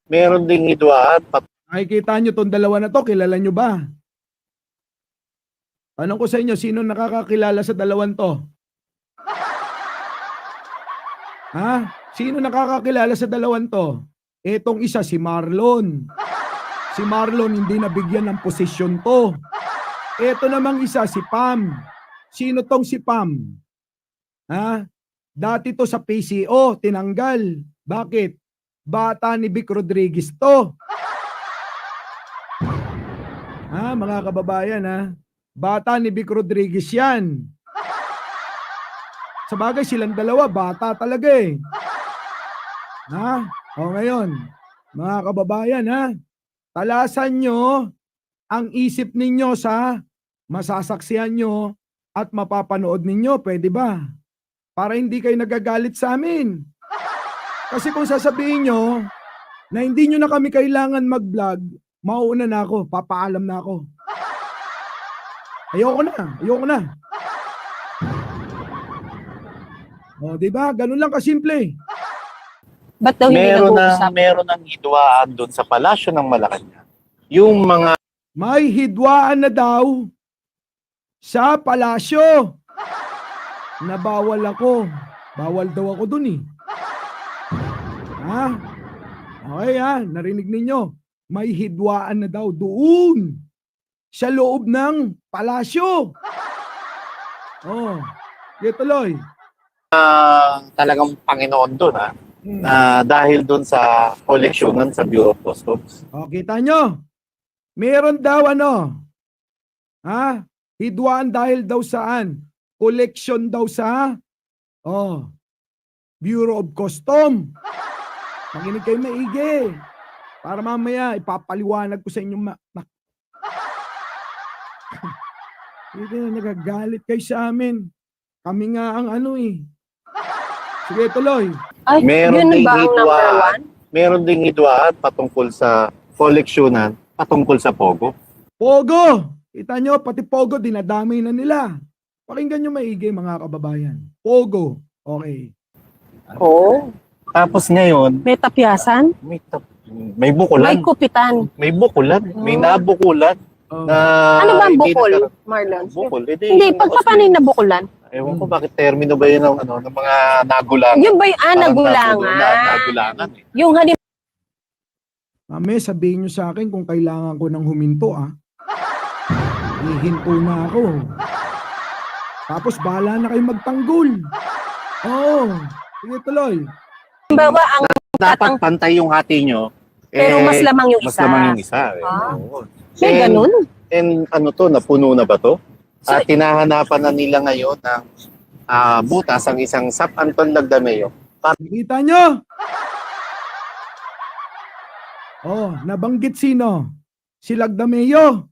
Meron ding hidwaan. Nakikita nyo tong dalawa na to, kilala nyo ba? Tanong ko sa inyo, sino nakakakilala sa dalawang to? Ha? Sino nakakakilala sa dalawang to? Etong isa, si Marlon. Si Marlon hindi nabigyan ng posisyon to. Eto namang isa, si Pam. Sino tong si Pam? Ha? Dati to sa PCO, tinanggal. Bakit? Bata ni Vic Rodriguez to. Ha, mga kababayan ha? Bata ni Vic Rodriguez yan. Sa bagay, silang dalawa, bata talaga eh. Ha? O ngayon, mga kababayan ha? Talasan nyo ang isip ninyo sa masasaksihan nyo at mapapanood ninyo. Pwede ba? Para hindi kayo nagagalit sa amin. Kasi kung sasabihin nyo na hindi nyo na kami kailangan mag-vlog, mauuna na ako, papaalam na ako. Ayoko na. O, diba? Ganun lang kasimple. Ba't daw hindi nag-uusap? Meron ng hidwaan doon sa palasyo ng Malacanang. Yung mga May hidwaan na daw sa palasyo na bawal ako. Bawal daw ako dun eh. Ha? Okay ha, narinig ninyo. May hidwaan na daw doon sa loob ng palasyo. Oh, tuloy. talagang Panginoon doon dahil doon sa koleksyonan sa Bureau of Customs. O, kita nyo? Meron daw hidwaan dahil daw saan? Collection daw sa Bureau of Customs. Makinig kayo maigi. Para mamaya ipapaliwanag ko sa inyo. Hindi na nagagalit kayo sa amin. Kami nga ang Sige, tuloy. Ay, Meron yun ding ba ang number hidwaan. one? Meron ding hidwaan patungkol sa koleksyonan, patungkol sa Pogo. Pogo! Kita nyo, pati Pogo, dinadamay na nila. Pakinggan nyo maigi, mga kababayan. Pogo. Okay. Oo. Tapos ngayon, May tapyasan? may bukulan. May kupitan. May bukulan. May nabukulan. Oh. Na Ano ba ang hindi bukol, nagkaroon- Marlon? Bukol. Hindi, paano yung nabukulan? Ewan ko bakit termino ba yun ng mga nagulangan. Yun ba yung Parang nagulangan? nagulangan. Yung halim Mami, sabihin nyo sa akin kung kailangan ko ng huminto, Hihinto na ako. Tapos bahala na kayo magtanggol. Oo. Sige, tuloy. Halimbawa, ang Dapat pantay yung hati nyo. pero mas lamang yung Mas isa. lamang yung isa. Ah. Oo. May ganun? And napuno na ba to? So- Tinahanapan na nila ngayon ng butas ang isang Sap Anton Lagdameo. Nakita nyo? Nabanggit sino? Si Lagdameo.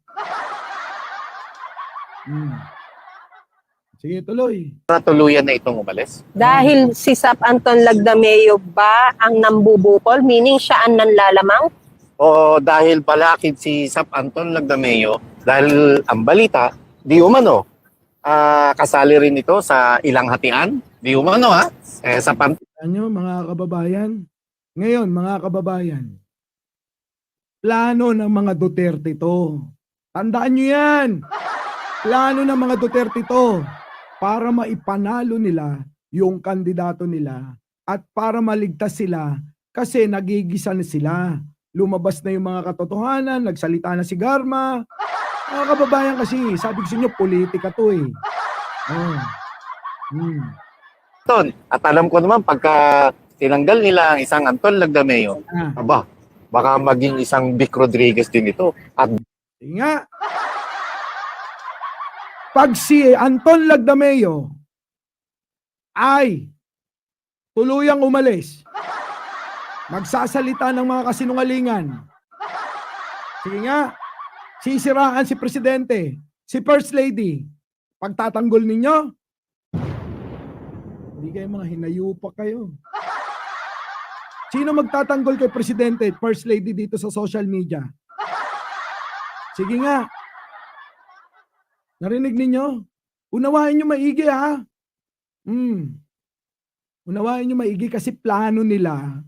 Sige, tuloy. Para tuluyan na itong umalis. Dahil si Sap Anton Lagdameo ba ang nambubukol? Meaning siya ang nanlalamang? O dahil balakid si Sap Anton Lagdameo, dahil ang balita, di umano, kasali rin ito sa ilang hatian. Di umano Sap Anton. Ano, mga kababayan? Ngayon, mga kababayan, plano ng mga Duterte to. Tandaan nyo yan. Plano ng mga Duterte to para maipanalo nila yung kandidato nila at para maligtas sila kasi nagigisa na sila. Lumabas na yung mga katotohanan, nagsalita na si Garma. Mga kababayan kasi, sabi ko sa inyo, politika to eh. At alam ko naman, pagka tinanggal nila ang isang Anton Lagdameo, baka maging isang Vic Rodriguez din ito. At Sige nga. Pag si Anton Lagdameo ay tuluyang umalis, magsasalita ng mga kasinungalingan, sige nga, sisiraan si Presidente, si First Lady, pagtatanggol ninyo, hindi kayo mga hinayupa kayo. Sino magtatanggol kay Presidente, First Lady dito sa social media? Sige nga. Narinig ninyo? Unawain nyo maigi Unawain nyo maigi kasi plano nila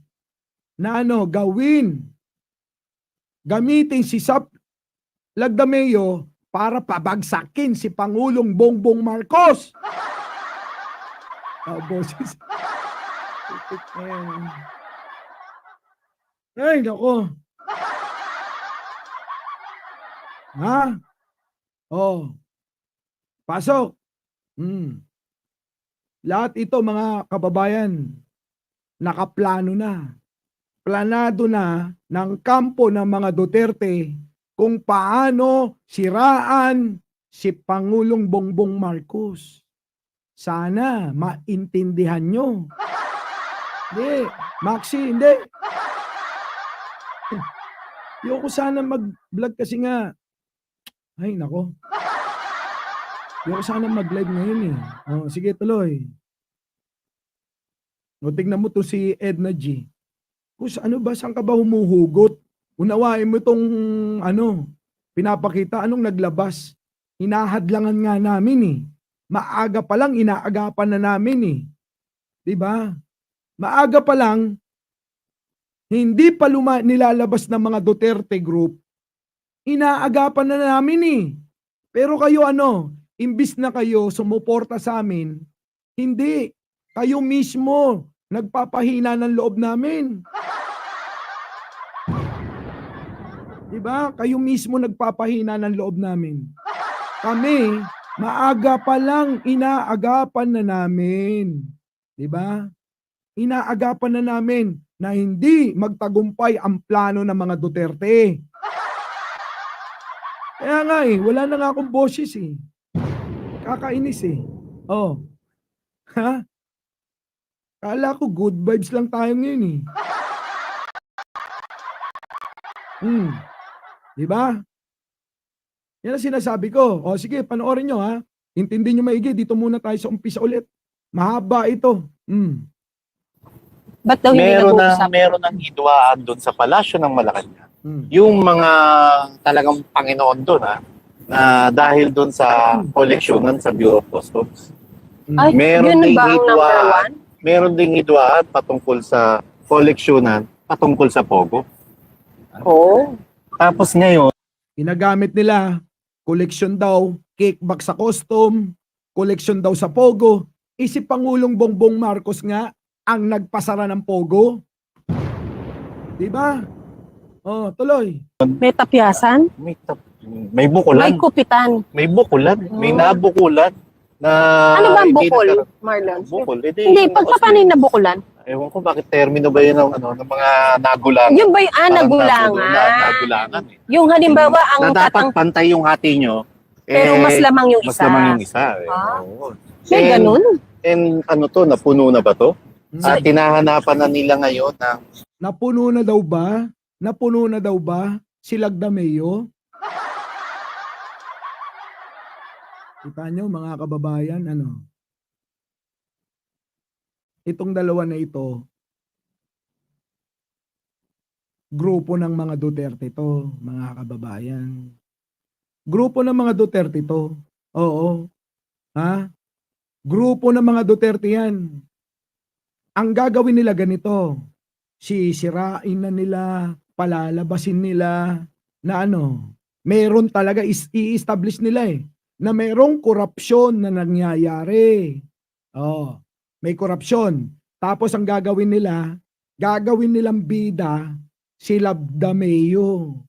na gawin gamitin si Sap Lagdameo para pabagsakin si Pangulong Bongbong Marcos. Boses. Ay, nako. Ha? Oh. Pasok. Lahat ito, mga kababayan, nakaplano na. Planado na ng kampo ng mga Duterte kung paano siraan si Pangulong Bongbong Marcos. Sana maintindihan nyo. Hindi, Maxi, hindi. Ayoko sana mag-vlog kasi nga. Ay, nako. Ayoko sana mag-live ngayon eh. Oh, sige, tuloy. O, tignan mo to si Edna G. Kus, ano ba? Saan ka ba humuhugot? Unawain mo itong pinapakita. Anong naglabas? Hinahadlangan nga namin eh. Maaga pa lang, inaagapan na namin eh. Diba? Maaga pa lang, hindi pa nilalabas ng mga Duterte group, inaagapan na namin eh. Pero kayo imbis na kayo sumuporta sa amin, hindi. Kayo mismo nagpapahina ng loob namin. Diba? Kayo mismo nagpapahina ng loob namin. Kami, maaga pa lang inaagapan na namin. Diba? Inaagapan na namin na hindi magtagumpay ang plano ng mga Duterte. Kaya nga wala na nga akong boses eh. Kakainis eh. Oh. Ha? Kala ko good vibes lang tayo ngayon eh. Diba? Yan ang sinasabi ko. O sige, panoorin nyo ha. Intindi nyo maigi. Dito muna tayo sa umpisa ulit. Mahaba ito. Ba't daw hindi nag-uusap? Meron ng hidwaan doon sa palasyo ng Malacanang. Yung mga talagang Panginoon doon na dahil doon sa koleksyonan sa Bureau of Customs. Ay, yun ba ang number one? Meron ding hidwaan patungkol sa koleksyonan, patungkol sa Pogo. Oo. Tapos ngayon, ginagamit nila, koleksyon daw, kickback sa custom, koleksyon daw sa Pogo. Si Pangulong Bongbong Marcos nga ang nagpasara ng Pogo. Diba? Oh, tuloy. May tapyasan? May bukulan. May kupitan. May bukulan. May nabukulan. Na Ano ba ang bukol, Marlon? Bukol. Hindi, paano yung nabukulan? Ewan ko bakit termino ba yun ng mga nagulangan. Yung ba yung nagulangan? Nagulangan eh. Yung halimbawa, ang na dapat pantay yung hati nyo. pero mas lamang yung isa. Mas lamang yung isa. Oo. May ganun? And napuno na ba to? Tinahanapan na nila ngayon ng Napuno na daw ba? Napuno na daw ba si Lagdameo? Kita nyo mga kababayan, itong dalawa na ito, grupo ng mga Duterte to, mga kababayan. Grupo ng mga Duterte to. Oo. Ha? Grupo ng mga Duterte yan. Ang gagawin nila ganito, sisirain na nila, palalabasin nila, na meron talaga, i-establish nila na merong korupsyon na nangyayari. Oh, may korupsyon. Tapos ang gagawin nilang bida si Lagdameo.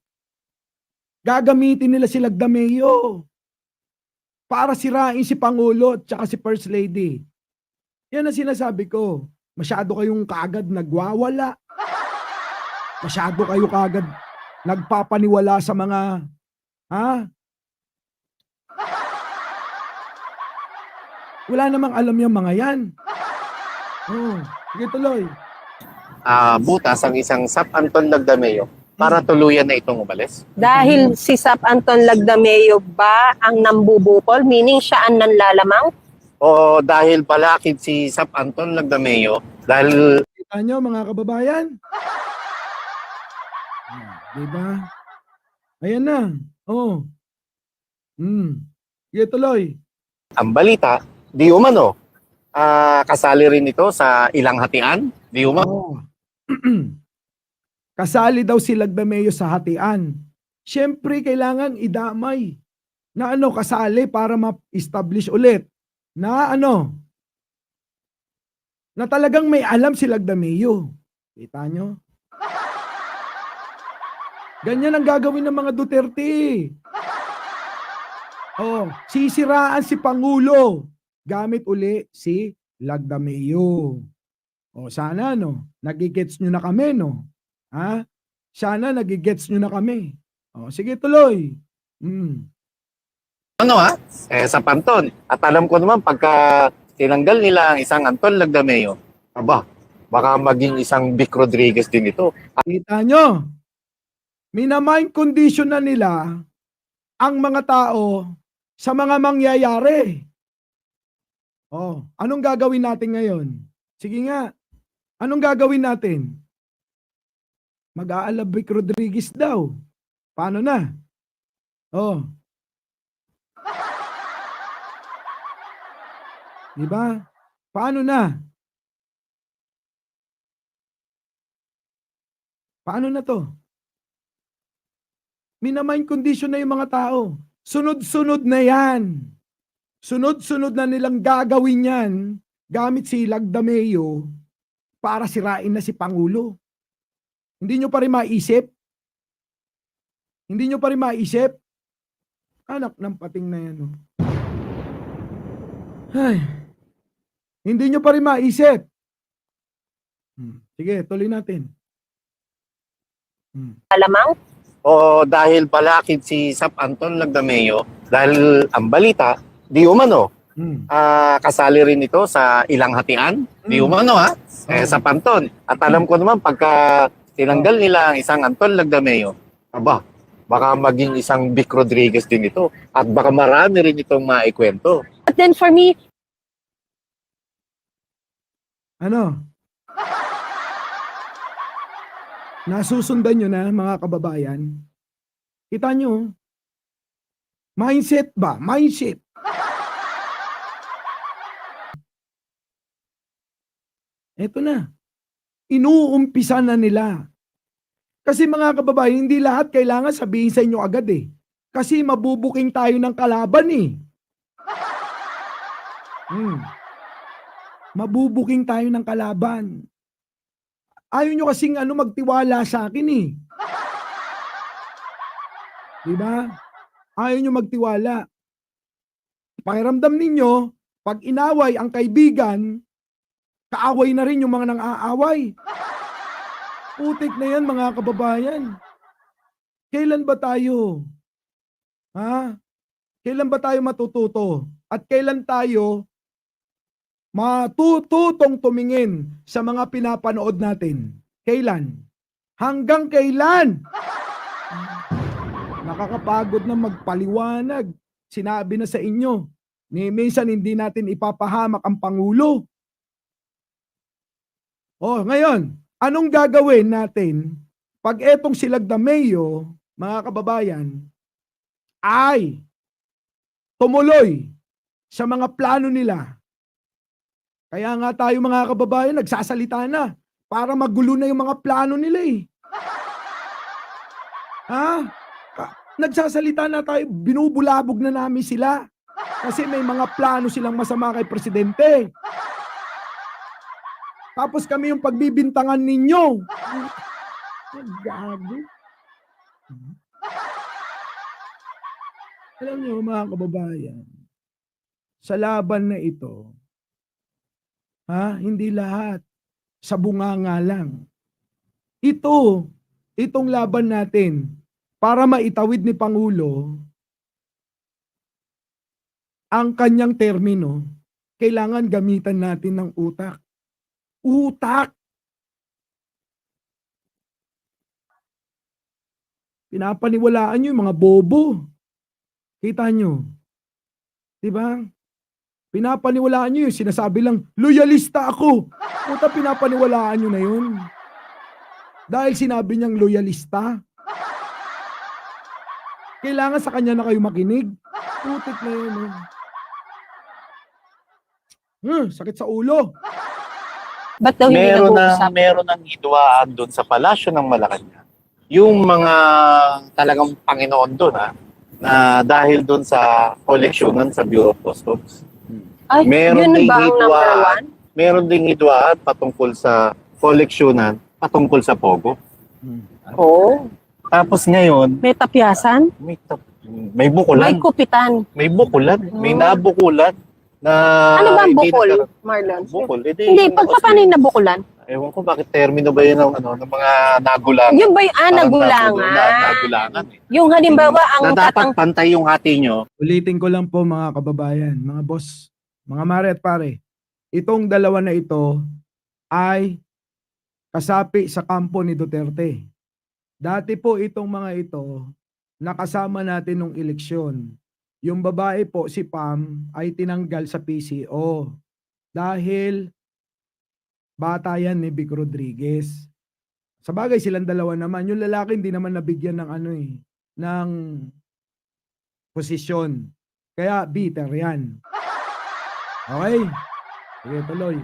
Gagamitin nila si Lagdameo para sirain si Pangulo at saka si First Lady. Yan ang sinasabi ko. Masyado kayong kaagad nagwawala. Masyado kayo kaagad nagpapaniwala sa mga wala namang alam yung mga yan. Oh, sige tuloy. Butas ang isang Sap Anton Lagdameo para tuluyan na itong umalis. Dahil si Sap Anton Lagdameo ba ang nambubukol? Meaning siya ang nanlalamang? O dahil balakid si Sap Anton Lagdameo, dahil Kita nyo mga kababayan? Diba? Ayan na. Oh. Sige tuloy. ang balita, di umano, kasali rin ito sa ilang hatian, di umano. Oh. Kasali daw si Lagdameo sa hatian. Siyempre, kailangan idamay na kasali para ma-establish ulit na na talagang may alam si Lagdameo. Kita nyo? Ganyan ang gagawin ng mga Duterte. Sisiraan si Pangulo gamit uli si Lagdameo. Sana nagigets nyo na kami, Ha? Sana nagigets nyo na kami. Sige, tuloy. Sa Panton. At alam ko naman, pagka tinanggal nila ang isang Anton Lagdameo, baka maging isang Vic Rodriguez din ito. Kita nyo? Minamind condition na nila ang mga tao sa mga mangyayari. Anong gagawin natin ngayon? Sige nga. Anong gagawin natin? Mag-aalab Vic Rodriguez daw. Paano na? Diba? Paano na? Paano na to? Minamind condition na yung mga tao. Sunod-sunod na yan. Sunod-sunod na nilang gagawin yan gamit si Lagdameo para sirain na si Pangulo. Hindi nyo pa rin maisip? Hindi nyo pa rin maisip? Anak ng pating na yan. Ay. Hindi nyo pa rin maisip? Sige, tuloy natin. Alamang? O dahil balakid si Sap Anton Lagdameo, dahil ang balita, di umano, kasali rin ito sa ilang hatian, di umano sa Panton. At alam ko naman, pagka tinanggal nila ang isang Anton Lagdameo, baka maging isang Vic Rodriguez din ito. At baka marami rin itong maikwento. But then for me, nasusundan nyo na, mga kababayan? Kita nyo? Mindset ba? Mindset. Eto na. Inuumpisa na nila. Kasi mga kababayan, hindi lahat kailangan sabihin sa inyo agad eh. Kasi mabubuking tayo ng kalaban eh. Mabubuking tayo ng kalaban. Ayaw nyo kasing magtiwala sa akin eh. Diba? Ayaw nyo magtiwala. Pakiramdam ninyo, pag inaway ang kaibigan, kaaway na rin yung mga nang-aaway. Putik na yan, mga kababayan. Kailan ba tayo? Kailan ba tayo matututo? At kailan tayo matututong tumingin sa mga pinapanood natin? Kailan? Hanggang kailan? Nakakapagod na magpaliwanag. Sinabi na sa inyo, minsan hindi natin ipapahamak ang Pangulo. Ngayon, anong gagawin natin pag etong si Lagdameo, mga kababayan, ay tumuloy sa mga plano nila? Kaya nga tayo, mga kababayan, nagsasalita na para magulo na yung mga plano nila eh. Nagsasalita na tayo, binubulabog na namin sila. Kasi may mga plano silang masama kay Presidente. Tapos kami yung pagbibintangan ninyo. Gago. Alam niyo, mga kababayan, sa laban na ito, hindi lahat sa bunganga lang. Itong laban natin para maitawid ni Pangulo ang kanyang termino, kailangan gamitan natin ng utak. Utak! Pinapaniwalaan nyo yung mga bobo. Kita nyo? Diba? Pinapaniwalaan nyo yung sinasabi lang, loyalista ako. Puta, pinapaniwalaan nyo na yun. Dahil sinabi niyang loyalista. Kailangan sa kanya na kayo makinig. Putik na yun. Sakit sa ulo. Ba't daw hindi nag-uusap? Meron ng hidwaan doon sa palasyo ng Malacanang. Yung mga talagang Panginoon doon, na dahil doon sa koleksyonan sa Bureau of Customs. Ay, Meron yun ding ba ang number hidwaan. one? Meron ding hidwaan patungkol sa koleksyonan, patungkol sa Pogo. Oo. Tapos ngayon, May tapyasan? may May bukulan. kupitan. May bukulan. May nabukulan. Na Ano ba ang hindi bukol, nagkaroon- Marlon? Bukol. Hindi, paano yung nabukulan? Ewan ko bakit termino ba yun ng mga nagulangan. Yung ba yung Parang nagulangan? Nagulangan. Yung halimbawa, ang Na dapat pantay yung hati nyo. Ulitin ko lang po mga kababayan, mga boss, mga mare at pare. Itong dalawa na ito ay kasapi sa kampo ni Duterte. Dati po itong mga ito nakasama natin nung eleksyon. Yung babae po, si Pam, ay tinanggal sa PCO dahil bata yan ni Vic Rodriguez. Sa bagay silang dalawa naman. Yung lalaki hindi naman nabigyan ng ng posisyon. Kaya bitter yan. Okay? Sige, tuloy.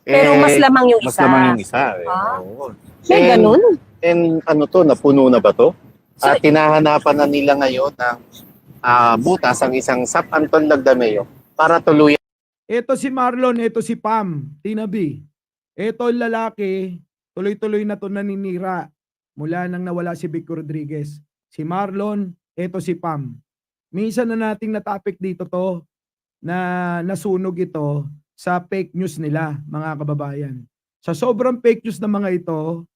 pero mas lamang yung isa. Mas lamang yung isa. Ah. Oo. May ganun? And ano to, napuno na ba to? So- At tinahanapan na nila ngayon ng butas ang isang Sap Anton Lagdameo para tuluyan. Ito si Marlon, ito si Pam, Tina B. Ito yung lalaki, tuloy-tuloy na to naninira mula nang nawala si Vic Rodriguez. Si Marlon, ito si Pam. Minsan na nating na-topic dito to na nasunog ito sa fake news nila, mga kababayan. Sa sobrang fake news ng mga ito,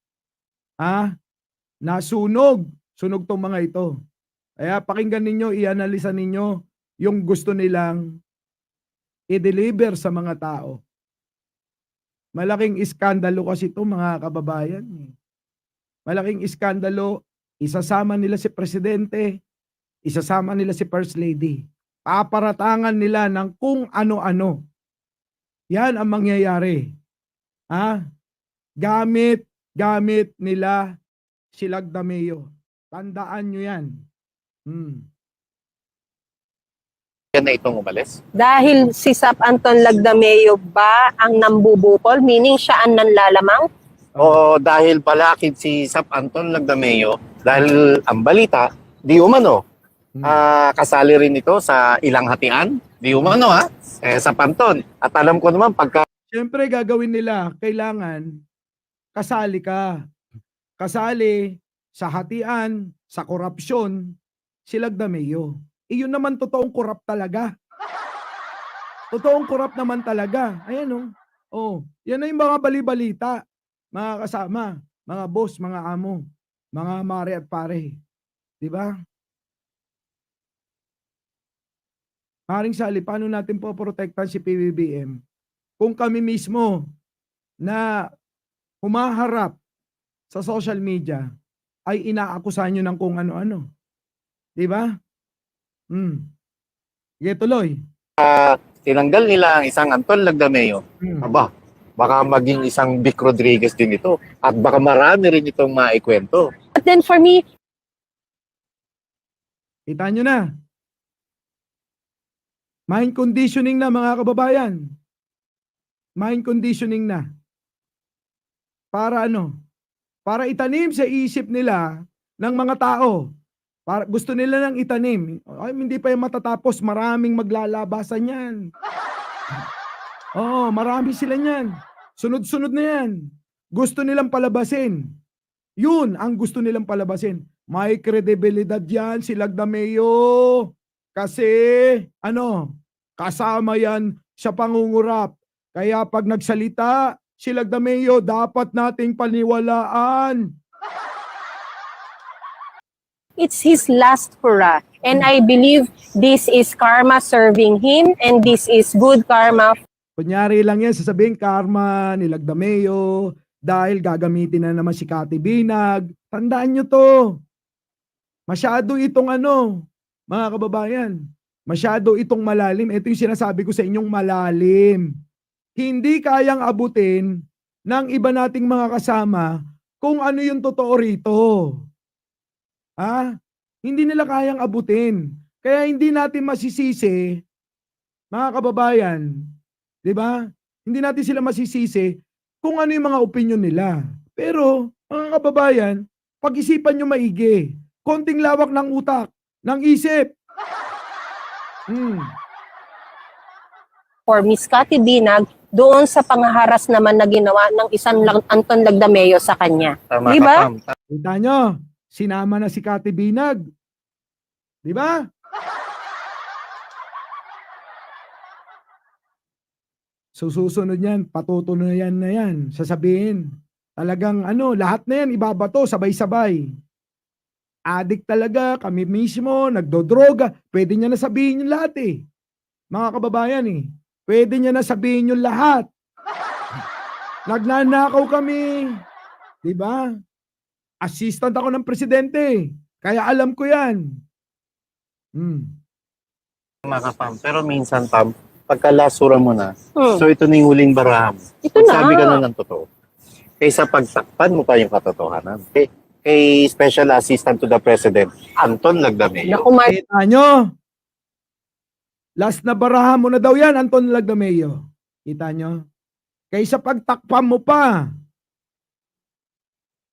nasunog. Sunog tong mga ito. Kaya pakinggan ninyo, i-analisa ninyo yung gusto nilang i-deliver sa mga tao. Malaking iskandalo kasi ito mga kababayan. Malaking iskandalo, isasama nila si Presidente, isasama nila si First Lady. Paparatangan nila ng kung ano-ano. Yan ang mangyayari. Gamit nila si Lagdameo. Tandaan nyo yan. Yan na itong umalis. Dahil si Sap Anton Lagdameo ba ang nambubukol? Meaning siya ang nanlalamang? O dahil balakid si Sap Anton Lagdameo, dahil ang balita, di umano, kasali rin ito sa ilang hatian. Di umano Sap Anton. At alam ko naman pagka Siyempre gagawin nila, kailangan kasali ka. Kasali sa hatian, sa korupsyon, si Lagdameo. Iyon naman totoong korap talaga. Totoong korap naman talaga. Ayan yan na yung mga bali-balita. Mga kasama, mga boss, mga amo, mga mare at pare. Di ba? Paring Sally, paano natin poprotektan si PBBM kung kami mismo na humaharap sa social media ay inaakusan nyo ng kung ano-ano. Di ba? Sige, tuloy. tinanggal nila ang isang Anton Lagdameo, aba, baka maging isang Vic Rodriguez din ito. At baka marami rin itong maikwento. But then for me, Kita nyo na. Mind conditioning na mga kababayan. Mind conditioning na. Para Para itanim sa isip nila ng mga tao. Para gusto nila nang itanim. Ay, hindi pa yung matatapos. Maraming maglalabasan yan. Oo, marami sila niyan. Sunod-sunod na yan. Gusto nilang palabasin. Yun ang gusto nilang palabasin. May kredibilidad yan si Lagdameo. Kasi, kasama yan sa pangungurap. Kaya pag nagsalita, si Lagdameo dapat nating paniwalaan. it's his last hurrah. And I believe this is karma serving him and this is good karma. Kunyari lang yan, sasabihin karma ni Lagdameo dahil gagamitin na naman si Kati Binag. Tandaan nyo to. Masyado itong mga kababayan. Masyado itong malalim. Ito yung sinasabi ko sa inyong malalim. Hindi kayang abutin ng iba nating mga kasama kung ano yung totoo rito. Hindi nila kayang abutin. Kaya hindi natin masisisi, mga kababayan, di ba? Hindi natin sila masisisi kung ano yung mga opinion nila. Pero, mga kababayan, pag-isipan nyo maigi. Konting lawak ng utak, ng isip. For Miss Cathy Binag doon sa panghaharas naman na ginawa ng isang Anton Lagdameo sa kanya. Tama Di ka, ba? Pam. Kita nyo, sinama na si Cathy Binag. Di ba? So susunod yan, patutunayan na yan. Sasabihin, talagang lahat na yan, ibabato, sabay-sabay. Adik talaga, kami mismo, nagdodroga. Pwede niya na sabihin yung lahat eh. Mga kababayan eh. Pwede niya na sabihin yung lahat. Nagnanakaw kami. Di ba? Assistant ako ng presidente. Kaya alam ko yan. Tama ka, Pam. Pero minsan, Pam, pagkalasura mo na, Hmm. so ito na yung huling baraha mo. Ito na. Sabi ka na ng totoo. Kaysa pagtakpan mo pa yung katotohanan. Kay Special Assistant to the President, Anton Lagdameo. Naku, Kita nyo? Last na baraha mo na daw yan, Anton Lagdameo. Kita nyo? Kaysa pagtakpan mo pa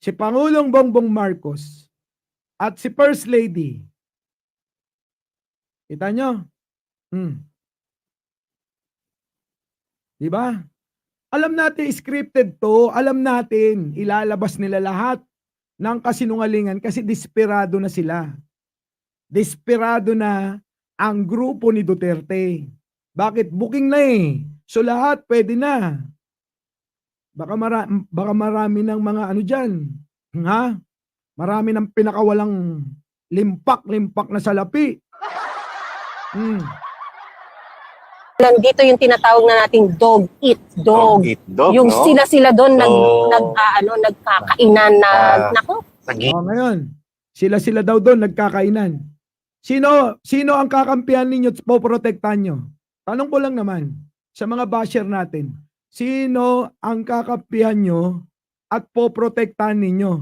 si Pangulong Bongbong Marcos at si First Lady. Kita nyo? Di ba? Alam natin, scripted to. Alam natin, ilalabas nila lahat ng kasinungalingan kasi desperado na sila. Desperado na ang grupo ni Duterte. Bakit? Booking na eh. So lahat pwede na. Baka marami ng mga dyan. Ha? Marami ng pinakawalang limpak na salapi. Dito yung tinatawag na nating dog eat dog. Eat dog, Yung no? sila doon So, nagkakainan na nako. Ngayon, sila daw doon nagkakainan. Sino ang kakampihan ninyo at poprotektahan nyo? Tanong ko lang naman sa mga basher natin. Sino ang kakampihan nyo at poprotektahan ninyo?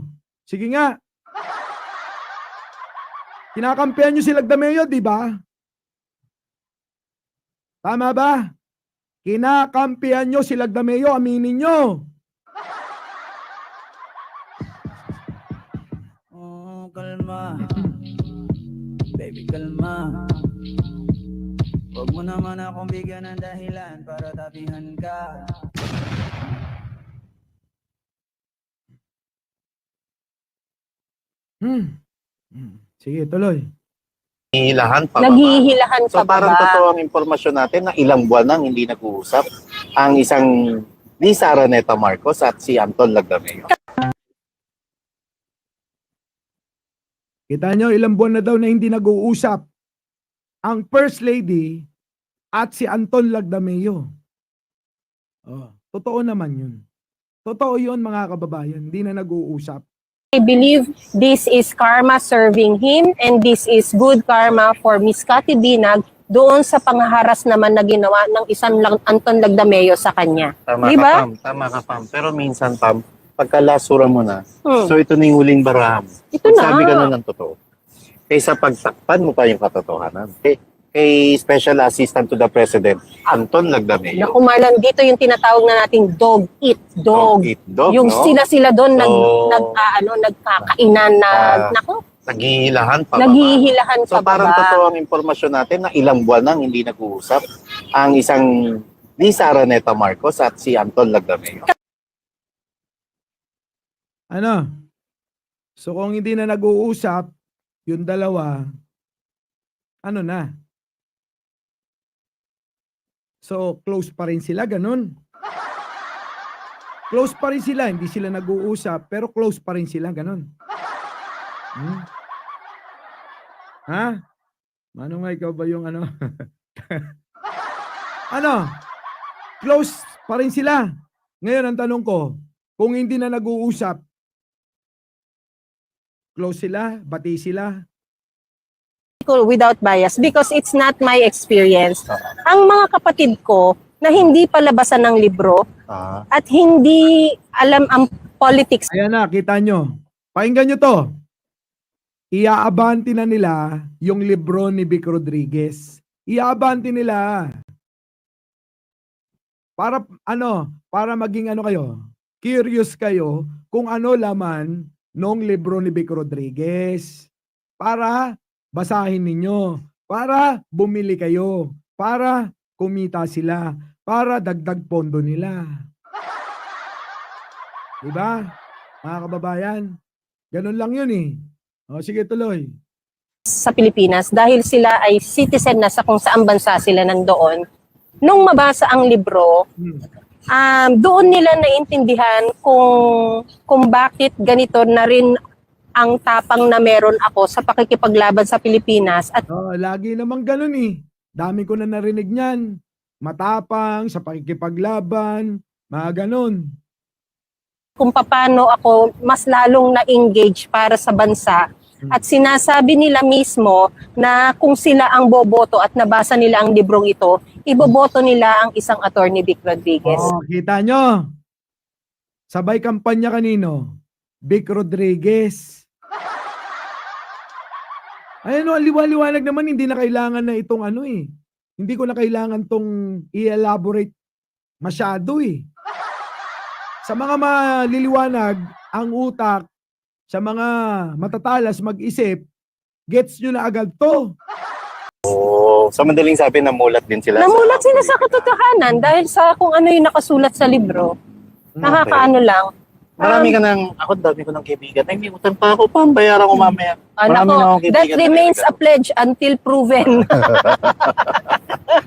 Sige nga. Kinakampihan nyo si Lagdameo, di ba? Tama ba? Kinakampihan nyo si Lagdameo, aminin nyo. Oh, kalma. Baby, kalma. Huwag mo naman akong bigyan ng dahilan para tabihan ka. Sige, tuloy. Naghihilahan pa ba? Naghihilahan So pa parang ba? totoo ang impormasyon natin na ilang buwan nang hindi nag-uusap ang isang Lisa Araneta Marcos at si Anton Lagdameo. Kita nyo, ilang buwan na daw na hindi nag-uusap ang First Lady at si Anton Lagdameo. Totoo naman yun. Totoo yun, mga kababayan. Hindi na nag-uusap. I believe this is karma serving him and this is good karma for Miss Cathy Binag doon sa panghaharas naman na ginawa ng isang Anton Lagdameo sa kanya. Tama Di ka, ba? Pam. Tama ka, Pam. Pero minsan, Pam, pagkalasura mo na, Hmm. so ito na yung huling baraha mo. Ito na. Sabi ka na ng totoo. Kaysa pagtakpan mo pa yung katotohanan. Kay Special Assistant to the President, Anton Lagdameo. Naku, Marlon, dito yung tinatawag na nating dog eat dog. Eat dog, Yung no? sila doon So, nagkakainan na nako. Naghihilahan pa ba? Naghihilahan So pa ba? parang totoo ang impormasyon natin na ilang buwan nang hindi nag-uusap ang isang Lisa Araneta Marcos at si Anton Lagdameo. So kung hindi na nag-uusap, yung dalawa, na? So close pa rin sila, ganun. Close pa rin sila, hindi sila nag-uusap, pero close pa rin sila, ganun. Ha? Manong nga, ikaw ba yung Close pa rin sila. Ngayon, ang tanong ko, kung hindi na nag-uusap, close sila, bati sila. Without bias because it's not my experience. Ang mga kapatid ko na hindi palabasan ng libro at hindi alam ang politics. Ayan na, kita nyo. Pakinggan nyo to. Iaabanti na nila yung libro ni Vic Rodriguez. Iaabanti nila. para maging ano kayo, curious kayo kung ano laman nung libro ni Vic Rodriguez. Para basahin ninyo, para bumili kayo, para kumita sila, para dagdag pondo nila. Diba? Mga kababayan, ganun lang yun eh. O sige, tuloy. Sa Pilipinas dahil sila ay citizen na sa kung saan bansa sila nandoon. Nung mabasa ang libro, doon nila naintindihan kung bakit ganito na rin ang tapang na meron ako sa pakikipaglaban sa Pilipinas at Lagi namang ganun eh. Dami ko na narinig niyan. Matapang sa pakikipaglaban, mga ganun. kung paano ako mas lalong na-engage para sa bansa. At sinasabi nila mismo na kung sila ang boboto at nabasa nila ang librong ito, iboboto nila ang isang attorney Vic Rodriguez. Kita nyo? Sabay kampanya kanino? Vic Rodriguez. Ayun, liwanag naman, hindi na kailangan na itong ano eh. Hindi ko na kailangan tong i-elaborate masyado eh. Sa mga maliliwanag, ang utak, sa mga matatalas mag-isip, gets nyo na agad to. Sa madaling sabi, namulat din sila. Namulat sila sa katotohanan dahil sa kung ano yung nakasulat sa libro. Nakakaano lang. Marami ka nang, ako dami ko ng kaibigan. Ay, may utang pa ako, pambayaran ko mamaya. Marami na akong That kaibigan. remains a pledge until proven.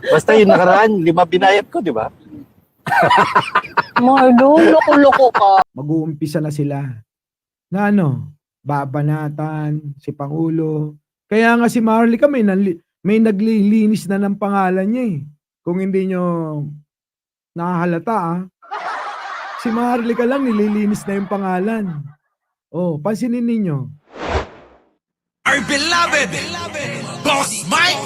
Basta yung nakaraan, 5 binayad ko, di ba? Marlo, loko-loko ka. Mag-uumpisa na sila na ano, babanatan si Pangulo. Kaya nga si Marlica may naglilinis na ng pangalan niya eh. Kung hindi nyo nakahalata si Marlica lang nililinis na yung pangalan. Pansinin ninyo. Our beloved Boss Mike